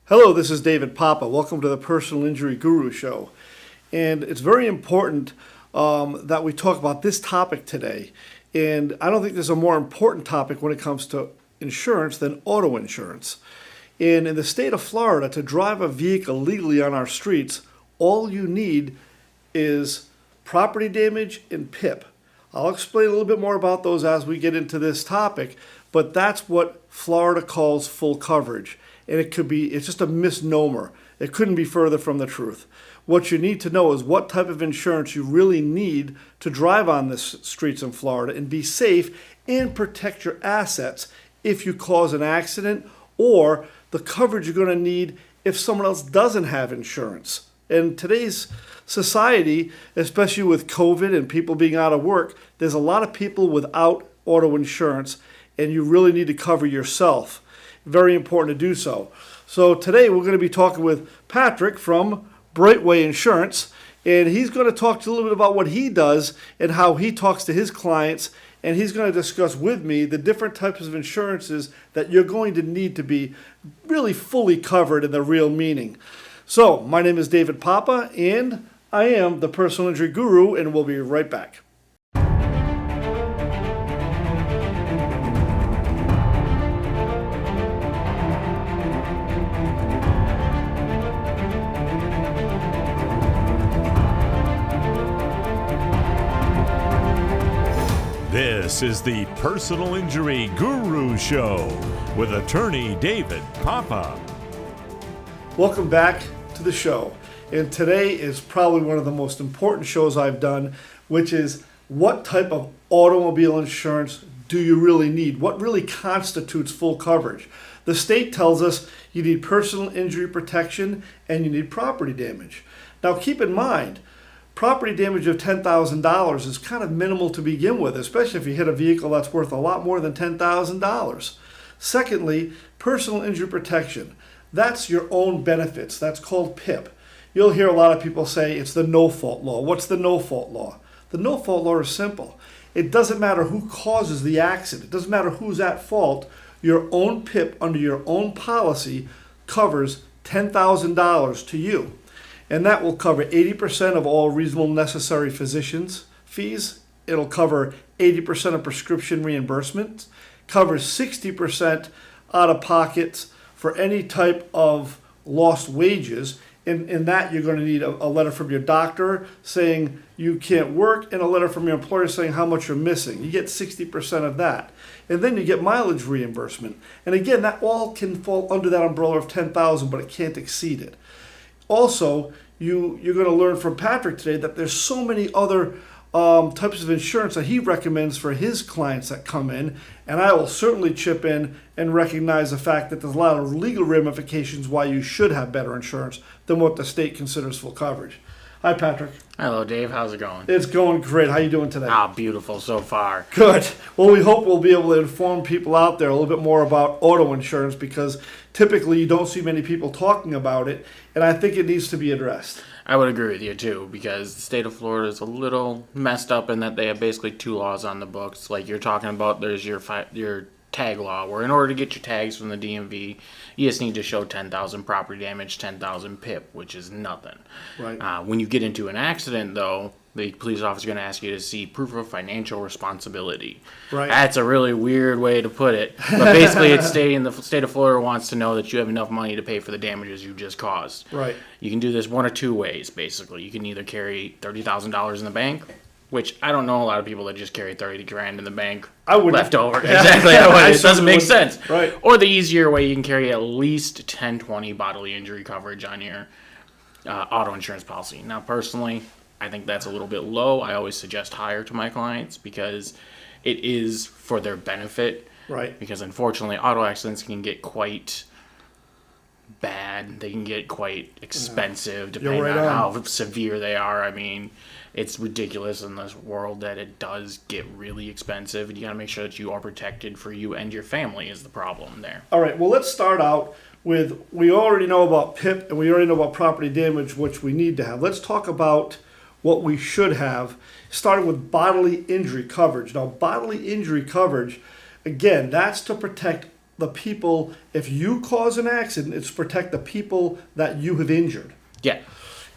Hello, this is David Papa. Welcome to the Personal Injury Guru Show. And it's very important that we talk about this topic today. And I don't think there's a more important topic when it comes to insurance than auto insurance. And in the state of Florida, to drive a vehicle legally on our streets, all you need is property damage and PIP. I'll explain a little bit more about those as we get into this topic, but that's what Florida calls full coverage. And it's just a misnomer. It couldn't be further from the truth. What you need to know is what type of insurance you really need to drive on the streets in Florida and be safe and protect your assets if you cause an accident, or the coverage you're going to need if someone else doesn't have insurance. In today's society, especially with COVID and people being out of work, there's a lot of people without auto insurance, and you really need to cover yourself. Very important to do so. So today we're going to be talking with Patrick from Brightway Insurance, and he's going to talk to you a little bit about what he does and how he talks to his clients, and he's going to discuss with me the different types of insurances that you're going to need to be really fully covered in the real meaning. So my name is David Papa, and I am the Personal Injury Guru, and we'll be right back. This is the Personal Injury Guru Show with attorney David Papa. Welcome back to the show. And today is probably one of the most important shows I've done, which is what type of automobile insurance do you really need? What really constitutes full coverage? The state tells us you need personal injury protection and you need property damage. Now keep in mind, property damage of $10,000 is kind of minimal to begin with, especially if you hit a vehicle that's worth a lot more than $10,000. Secondly, personal injury protection. That's your own benefits. That's called PIP. You'll hear a lot of people say it's the no-fault law. What's the no-fault law? The no-fault law is simple. It doesn't matter who causes the accident. It doesn't matter who's at fault. Your own PIP under your own policy covers $10,000 to you. And that will cover 80% of all reasonable necessary physicians' fees. It'll cover 80% of prescription reimbursements, covers 60% out of pockets for any type of lost wages. In that, you're going to need a letter from your doctor saying you can't work and a letter from your employer saying how much you're missing. You get 60% of that. And then you get mileage reimbursement. And again, that all can fall under that umbrella of $10,000, but it can't exceed it. Also, you're going to learn from Patrick today that there's so many other types of insurance that he recommends for his clients that come in, and I will certainly chip in and recognize the fact that there's a lot of legal ramifications why you should have better insurance than what the state considers full coverage. Hi, Patrick. Hello, Dave. How's it going? It's going great. How you doing today? Beautiful so far. Good. Well, we hope we'll be able to inform people out there a little bit more about auto insurance, because typically you don't see many people talking about it, and I think it needs to be addressed. I would agree with you, too, because the state of Florida is a little messed up in that they have basically two laws on the books. Like you're talking about, there's your tag law, where in order to get your tags from the DMV, you just need to show 10,000 property damage, 10,000 PIP, which is nothing. Right. When you get into an accident, though, the police officer is going to ask you to see proof of financial responsibility. Right. That's a really weird way to put it. But basically, it's stating the state of Florida wants to know that you have enough money to pay for the damages you just caused. Right. You can do this one or two ways, basically. You can either carry $30,000 in the bank, which I don't know a lot of people that just carry 30 grand in the bank. I wouldn't. Left over. Exactly. It doesn't make sense. Right. Or the easier way, you can carry at least 10-20 bodily injury coverage on your auto insurance policy. Now, personally, I think that's a little bit low. I always suggest higher to my clients because it is for their benefit. Right. Because unfortunately, auto accidents can get quite bad. They can get quite expensive depending on how severe they are. I mean, it's ridiculous in this world that it does get really expensive. And you got to make sure that you are protected for you and your family is the problem there. All right. Well, let's start out with, we already know about PIP and we already know about property damage, which we need to have. Let's talk about what we should have, starting with bodily injury coverage. Now, bodily injury coverage, again, that's to protect the people, if you cause an accident, it's to protect the people that you have injured. Yeah.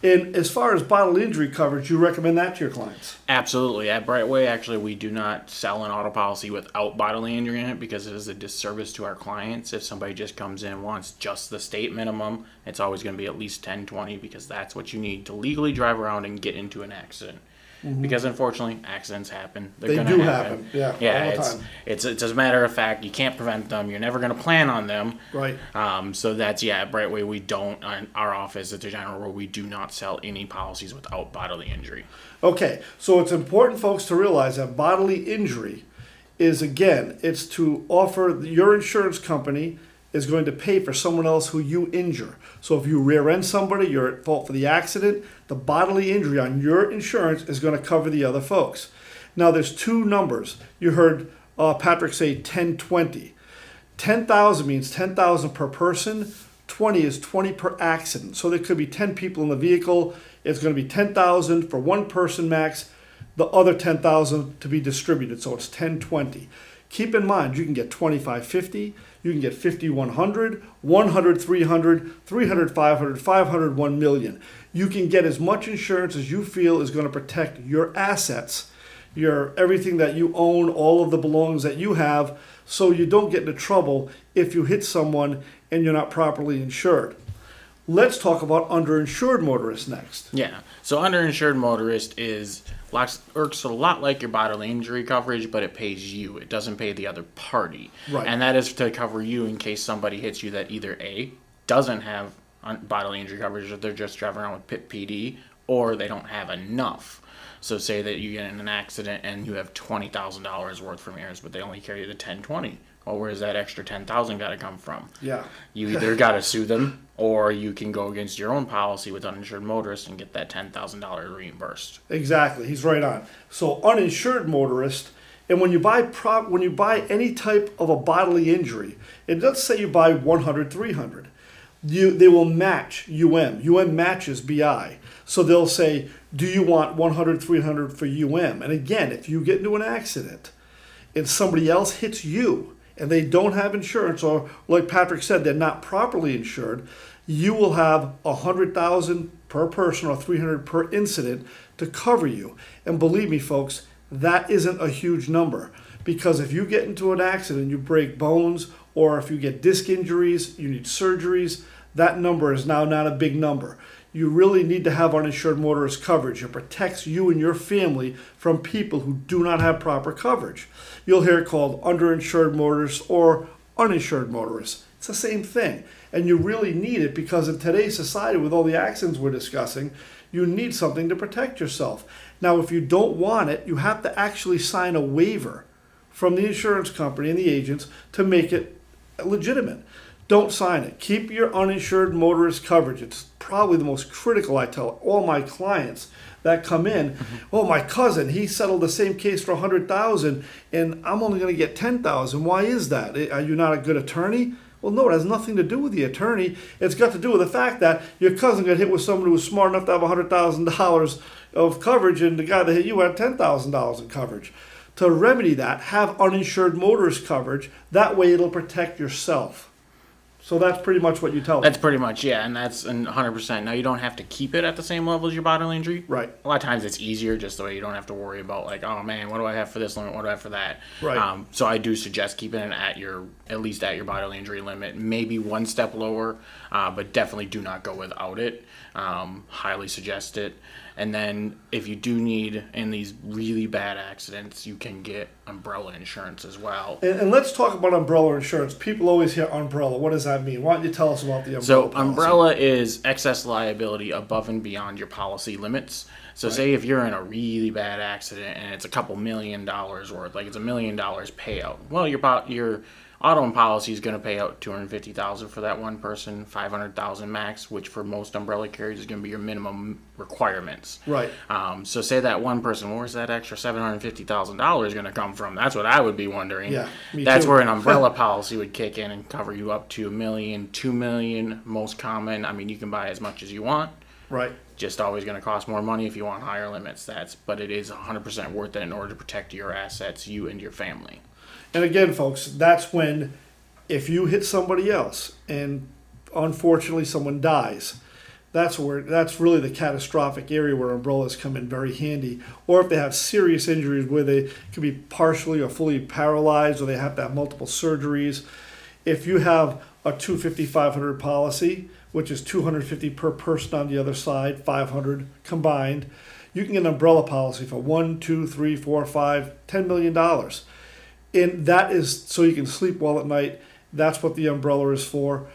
And as far as bodily injury coverage, you recommend that to your clients? Absolutely. At Brightway, actually, we do not sell an auto policy without bodily injury in it because it is a disservice to our clients. If somebody just comes in and wants just the state minimum, it's always going to be at least 1020 because that's what you need to legally drive around and get into an accident. Because unfortunately, accidents happen. They do happen. Yeah, all the time. It's as a matter of fact, you can't prevent them. You're never going to plan on them. Right. So that's, at Brightway, we don't, our office at the general rule, we do not sell any policies without bodily injury. Okay, so it's important, folks, to realize that bodily injury is, again, it's to offer your insurance company is going to pay for someone else who you injure. So if you rear end somebody, you're at fault for the accident, the bodily injury on your insurance is going to cover the other folks. Now there's two numbers. You heard Patrick say 1020. 10,000 means 10,000 per person. 20 is 20 per accident. So there could be 10 people in the vehicle. It's going to be 10,000 for one person max, the other 10,000 to be distributed. So it's 1020. Keep in mind, you can get 2550, you can get 5100, 100 300, 300 500, 500 1 million. You can get as much insurance as you feel is going to protect your assets, your everything that you own, all of the belongings that you have, so you don't get into trouble if you hit someone and you're not properly insured. Let's talk about underinsured motorists next. Yeah. So underinsured motorist works a lot like your bodily injury coverage, but it pays you. It doesn't pay the other party. Right. And that is to cover you in case somebody hits you that either A, doesn't have bodily injury coverage, or they're just driving around with PIP PD, or they don't have enough. So say that you get in an accident and you have $20,000 worth from yours, but they only carry the 1020. Well, where's that extra 10,000 got to come from? Yeah. You either got to sue them, or you can go against your own policy with uninsured motorist and get that $10,000 reimbursed. Exactly. He's right on. So uninsured motorist, and when you buy any type of a bodily injury, and let's say you buy 100, 300, they will match UM. UM matches BI. So they'll say, do you want 100, 300 for UM? And again, if you get into an accident and somebody else hits you and they don't have insurance, or like Patrick said, they're not properly insured, you will have 100,000 per person or 300 per incident to cover you. And believe me, folks, that isn't a huge number, because if you get into an accident, you break bones, or if you get disc injuries, you need surgeries, that number is now not a big number. You really need to have uninsured motorist coverage. It protects you and your family from people who do not have proper coverage. You'll hear it called underinsured motorists or uninsured motorists. It's the same thing. And you really need it because in today's society, with all the accidents we're discussing, you need something to protect yourself. Now, if you don't want it, you have to actually sign a waiver from the insurance company and the agents to make it legitimate. Don't sign it. Keep your uninsured motorist coverage. It's probably the most critical. I tell all my clients that come in, oh, my cousin, he settled the same case for $100,000 and I'm only going to get $10,000. Why is that? Are you not a good attorney? Well, no, it has nothing to do with the attorney. It's got to do with the fact that your cousin got hit with someone who was smart enough to have $100,000 of coverage, and the guy that hit you had $10,000 in coverage. To remedy that, have uninsured motorist coverage. That way it'll protect yourself. So that's pretty much what you tell them. That's pretty much, yeah, and that's 100%. Now, you don't have to keep it at the same level as your bodily injury. Right. A lot of times it's easier just the way you don't have to worry about, like, oh, man, what do I have for this limit? What do I have for that? Right. So I do suggest keeping it at least at your bodily injury limit, maybe one step lower, but definitely do not go without it. Highly suggest it. And then if you do need, in these really bad accidents, you can get umbrella insurance as well. And let's talk about umbrella insurance. People always hear umbrella. What does that mean? Why don't you tell us about the umbrella So policy? umbrella is excess liability above and beyond your policy limits. So Right. say if you're in a really bad accident and it's a couple $1 million worth, like it's $1 million payout. Well, your auto policy is going to pay out $250,000 for that one person, $500,000 max, which for most umbrella carriers is going to be your minimum requirements. Right. So say that one person, where's that extra $750,000 going to come from? That's what I would be wondering. Yeah, me That's too. where an umbrella policy would kick in and cover you up to $1 million, $2 million, most common. I mean, you can buy as much as you want. Right. Just always going to cost more money if you want higher limits. But it is 100% worth it in order to protect your assets, you and your family. And again, folks, that's when if you hit somebody else and unfortunately someone dies, that's really the catastrophic area where umbrellas come in very handy. Or if they have serious injuries where they could be partially or fully paralyzed, or they have to have multiple surgeries. If you have a 250-500 policy, which is $250 per person on the other side, $500 combined, you can get an umbrella policy for $1, $2, $3, $4, $5, $10 million. And that is so you can sleep well at night. That's what the umbrella is for.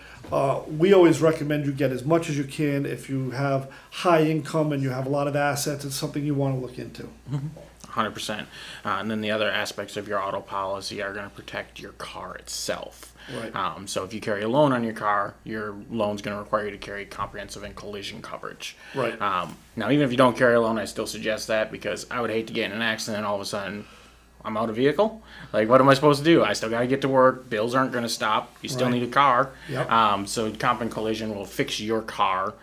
We always recommend you get as much as you can. If you have high income and you have a lot of assets, it's something you want to look into. 100%. And then the other aspects of your auto policy are going to protect your car itself. Right. So if you carry a loan on your car, your loan's going to require you to carry comprehensive and collision coverage. Right. Now, even if you don't carry a loan, I still suggest that, because I would hate to get in an accident and all of a sudden I'm out of vehicle. Like, what am I supposed to do? I still got to get to work. Bills aren't going to stop. You still Right. need a car. Yep. So comp and collision will fix your car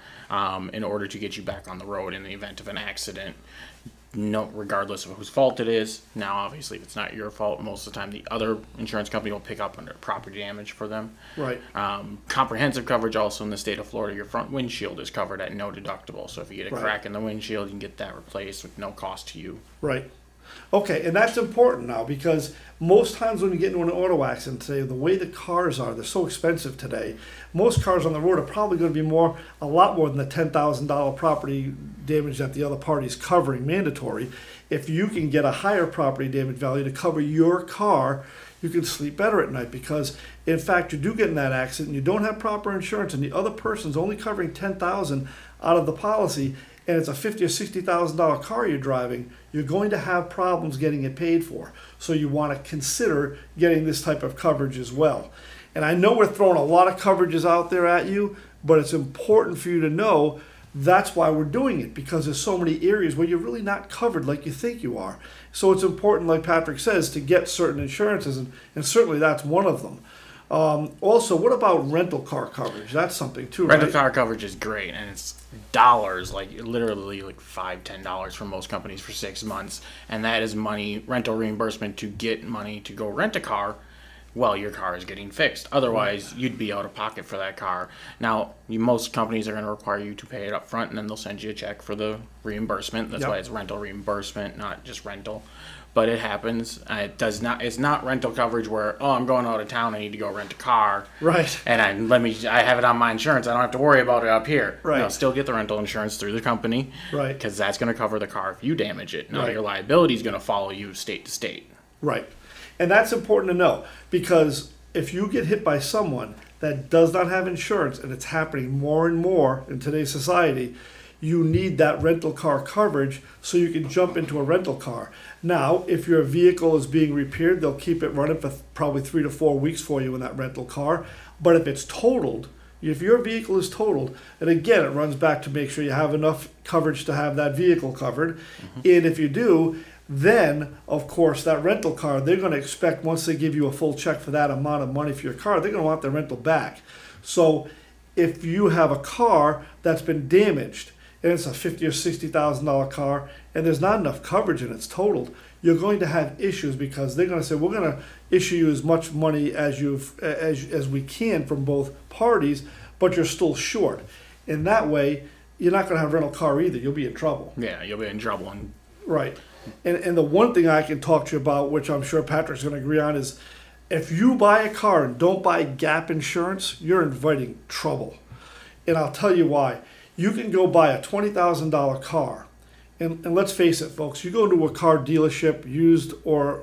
in order to get you back on the road in the event of an accident. No, regardless of whose fault it is. Now, obviously, if it's not your fault, most of the time the other insurance company will pick up under property damage for them. Right. Comprehensive coverage also in the state of Florida. Your front windshield is covered at no deductible. So if you get a Right. crack in the windshield, you can get that replaced with no cost to you. Right. Okay, and that's important now, because most times when you get into an auto accident today, the way the cars are, they're so expensive today. Most cars on the road are probably going to be a lot more than the $10,000 property damage that the other party's covering mandatory. If you can get a higher property damage value to cover your car, you can sleep better at night, because in fact you do get in that accident and you don't have proper insurance and the other person's only covering $10,000 out of the policy, and it's a $50,000 or $60,000 car you're driving, you're going to have problems getting it paid for. So you want to consider getting this type of coverage as well. And I know we're throwing a lot of coverages out there at you, but it's important for you to know that's why we're doing it, because there's so many areas where you're really not covered like you think you are. So it's important, like Patrick says, to get certain insurances, and certainly that's one of them. Also, what about rental car coverage? That's something too, right? Rental car coverage is great, and it's dollars, like literally like $5-10 for most companies for 6 months, and that is money, rental reimbursement, to get money to go rent a car while your car is getting fixed. Otherwise, you'd be out of pocket for that car. Now, most companies are going to require you to pay it up front, and then they'll send you a check for the reimbursement. That's Yep. why it's rental reimbursement, not just rental. But it happens. It's not rental coverage where, oh, I'm going out of town, I need to go rent a car. Right. And I have it on my insurance. I don't have to worry about it up here. Right. No, still get the rental insurance through the company. Right. Because that's going to cover the car if you damage it. Now, Right. your liability is going to follow you state to state. Right. And that's important to know, because if you get hit by someone that does not have insurance, and it's happening more and more in today's society, you need that rental car coverage so you can jump into a rental car. Now, if your vehicle is being repaired, they'll keep it running for probably 3 to 4 weeks for you in that rental car. But if it's totaled, if your vehicle is totaled, and again, it runs back to make sure you have enough coverage to have that vehicle covered. And if you do, then, of course, that rental car, they're going to expect, once they give you a full check for that amount of money for your car, they're going to want their rental back. So if you have a car that's been damaged, and it's a $50,000 or $60,000 car, and there's not enough coverage and it's totaled, you're going to have issues, because they're going to say, we're going to issue you as much money as we can from both parties, but you're still short. In that way, you're not going to have a rental car either. You'll be in trouble. Yeah, you'll be in trouble. Right. And the one thing I can talk to you about, which I'm sure Patrick's going to agree on, is if you buy a car and don't buy gap insurance, you're inviting trouble. And I'll tell you why. You can go buy a $20,000 car, and let's face it, folks, you go to a car dealership, used or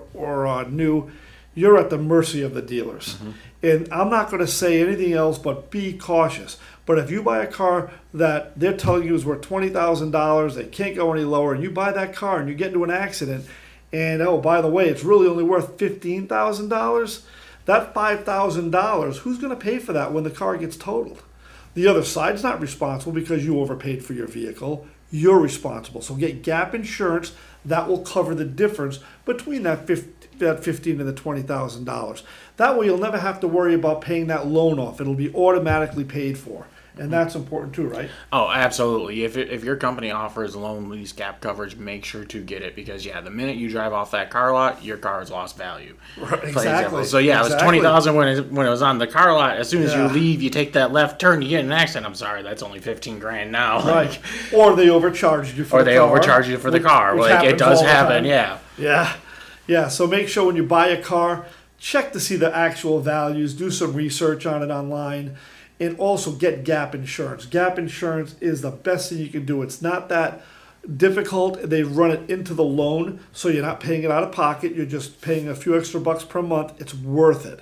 new, you're at the mercy of the dealers. Mm-hmm. And I'm not going to say anything else but be cautious. But if you buy a car that they're telling you is worth $20,000, they can't go any lower, and you buy that car and you get into an accident, and oh, by the way, it's really only worth $15,000, that $5,000, who's going to pay for that when the car gets totaled? The other side's not responsible because you overpaid for your vehicle. You're responsible. So get gap insurance that will cover the difference between that $15,000 and the $20,000. That way you'll never have to worry about paying that loan off. It'll be automatically paid for. And that's important too, right? Oh, absolutely. If your company offers loan lease cap coverage, make sure to get it because the minute you drive off that car lot, your car has lost value. Right, For exactly. example. So it was $20,000 when it was on the car lot. As soon as you leave, you take that left turn, you get in an accident. I'm sorry, that's only $15,000 now. Right. Or they overcharged you for the car. Overcharge you for the car. Which It does happen. Yeah. So make sure when you buy a car, check to see the actual values. Do some research on it online. And also get gap insurance. Gap insurance is the best thing you can do. It's not that difficult. They run it into the loan, so you're not paying it out of pocket. You're just paying a few extra bucks per month. It's worth it.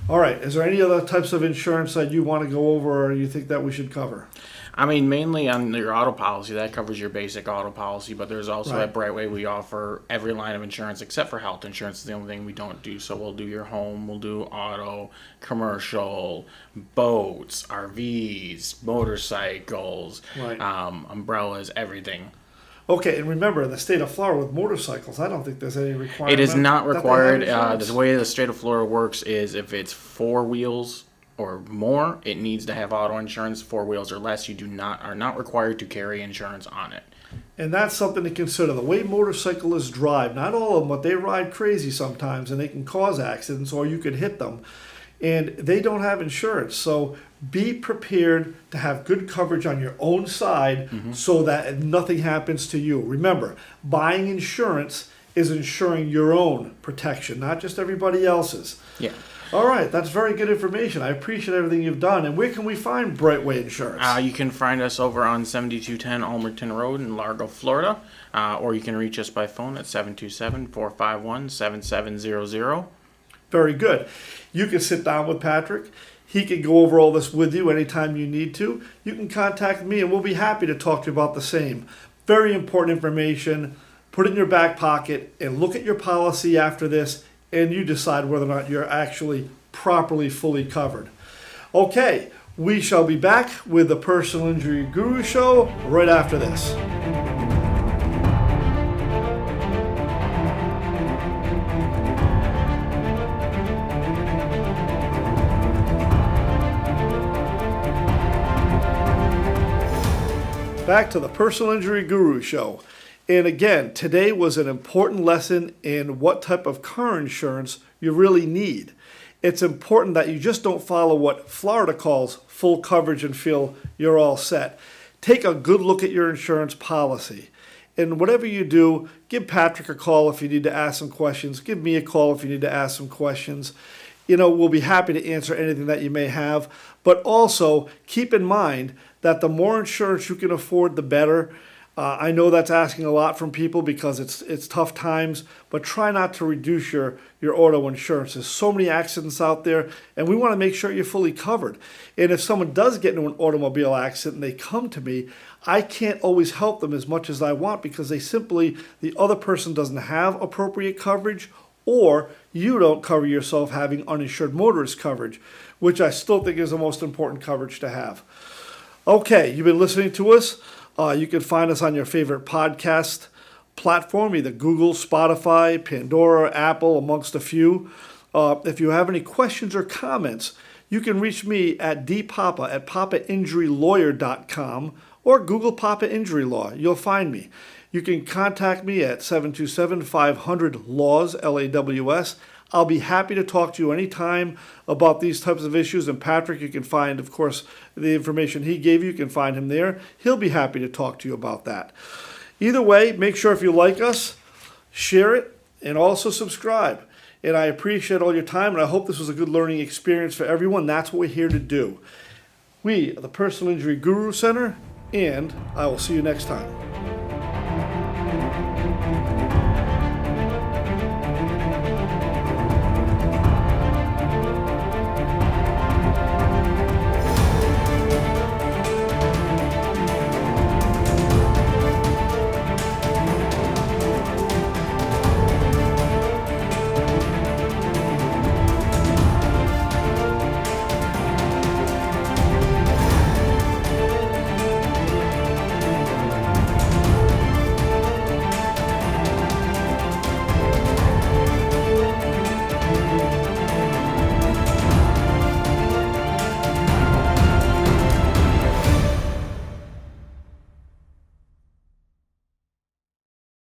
All right. Is there any other types of insurance that you want to go over or you think that we should cover? I mean, mainly on your auto policy. That covers your basic auto policy, but there's also at Brightway we offer every line of insurance except for health insurance. Is the only thing we don't do. So we'll do your home, we'll do auto, commercial, boats, RVs, motorcycles, umbrellas, everything. Okay, and remember, in the state of Florida with motorcycles, I don't think there's any requirement. It is not required. The way the state of Florida works is if it's 4 wheels or more, it needs to have auto insurance. 4 wheels or less, you are not required to carry insurance on it. And that's something to consider. The way motorcyclists drive, not all of them, but they ride crazy sometimes, and they can cause accidents, or you could hit them. And they don't have insurance. So be prepared to have good coverage on your own side so that nothing happens to you. Remember, buying insurance is insuring your own protection, not just everybody else's. Yeah. All right, that's very good information. I appreciate everything you've done. And where can we find Brightway Insurance? You can find us over on 7210 Almerton Road in Largo, Florida, or you can reach us by phone at 727-451-7700. Very good. You can sit down with Patrick. He can go over all this with you anytime you need to. You can contact me, and we'll be happy to talk to you about the same. Very important information. Put it in your back pocket and look at your policy after this, and you decide whether or not you're actually properly fully covered. Okay, we shall be back with the Personal Injury Guru Show right after this. Back to the Personal Injury Guru Show. And again, today was an important lesson in what type of car insurance you really need. It's important that you just don't follow what Florida calls full coverage and feel you're all set. Take a good look at your insurance policy. And whatever you do, give Patrick a call if you need to ask some questions. Give me a call if you need to ask some questions. We'll be happy to answer anything that you may have. But also, keep in mind that the more insurance you can afford, the better. I know that's asking a lot from people because it's tough times, but try not to reduce your auto insurance. There's so many accidents out there, and we want to make sure you're fully covered. And if someone does get into an automobile accident and they come to me, I can't always help them as much as I want because the other person doesn't have appropriate coverage, or you don't cover yourself having uninsured motorist coverage, which I still think is the most important coverage to have. Okay, you've been listening to us. You can find us on your favorite podcast platform, either Google, Spotify, Pandora, Apple, amongst a few. If you have any questions or comments, you can reach me at dpapa@papainjurylawyer.com or Google Papa Injury Law. You'll find me. You can contact me at 727-500-LAWS, LAWS. I'll be happy to talk to you anytime about these types of issues. And Patrick, you can find, of course, the information he gave you. You can find him there. He'll be happy to talk to you about that. Either way, make sure if you like us, share it, and also subscribe. And I appreciate all your time, and I hope this was a good learning experience for everyone. That's what we're here to do. We are the Personal Injury Guru Center, and I will see you next time.